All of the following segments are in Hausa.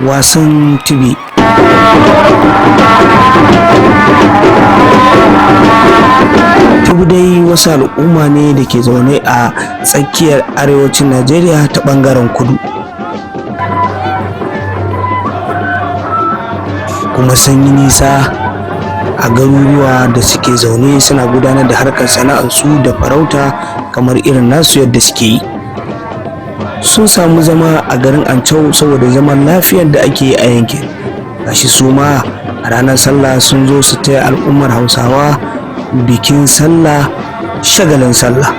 wasan tibi. Tibi dai wasu al'umma ne da ke zaune a tsakiyar arewacin Najeriya ta ɓangaren kudu, kuma sun yi nisa a garuruwa da suke zaune suna gudanar da harkar sana'arsu da farauta kamar irin nasu yadda suke yi. Sun samu zama a garin Ancau saboda zaman lafiyar da ake yi a yankin. Gashi su ma a ranar sallah sun zo su taya al'ummar Hausawa bikin sallah, shagalin sallah.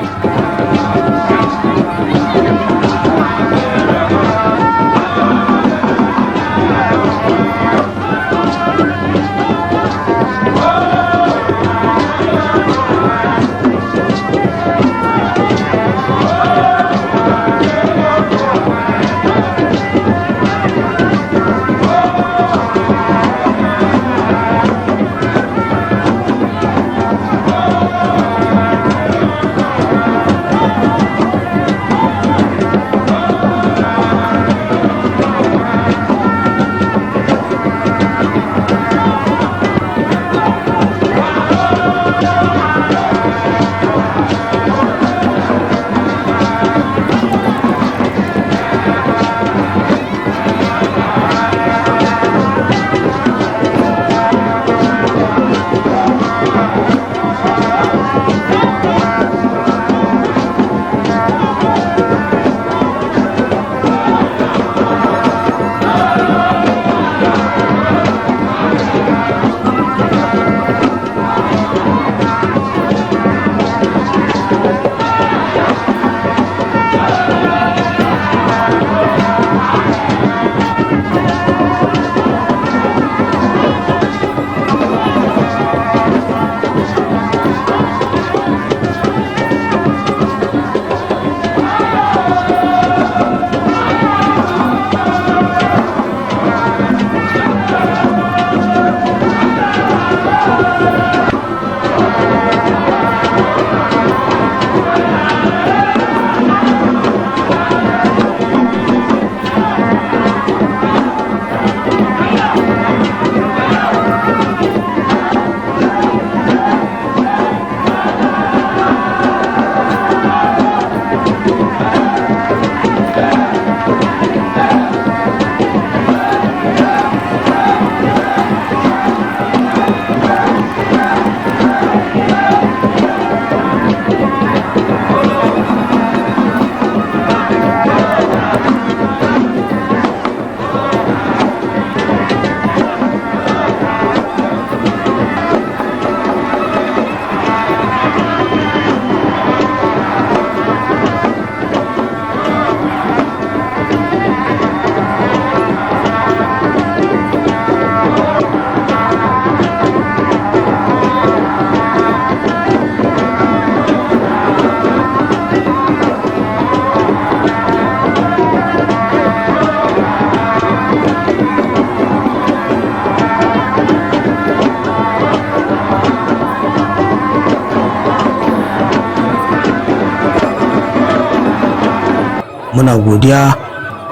Muna godiya,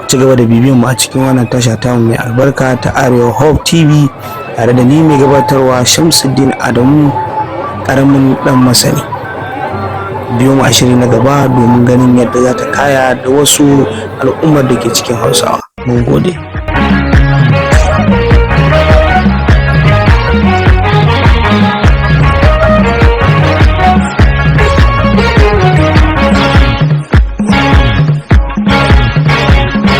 ci gaba da bibiyan mu a cikin wannan tasha ta mai albarka ta Arewa Hope TV tare da ni mai gabatarwa Shamsuddin Adamu, karamin dan masani. Biyo mu a shiri na gaba domin ganin yadda za ta kaya da wasu al'ummar da ke cikin Hausawa. Mun gode.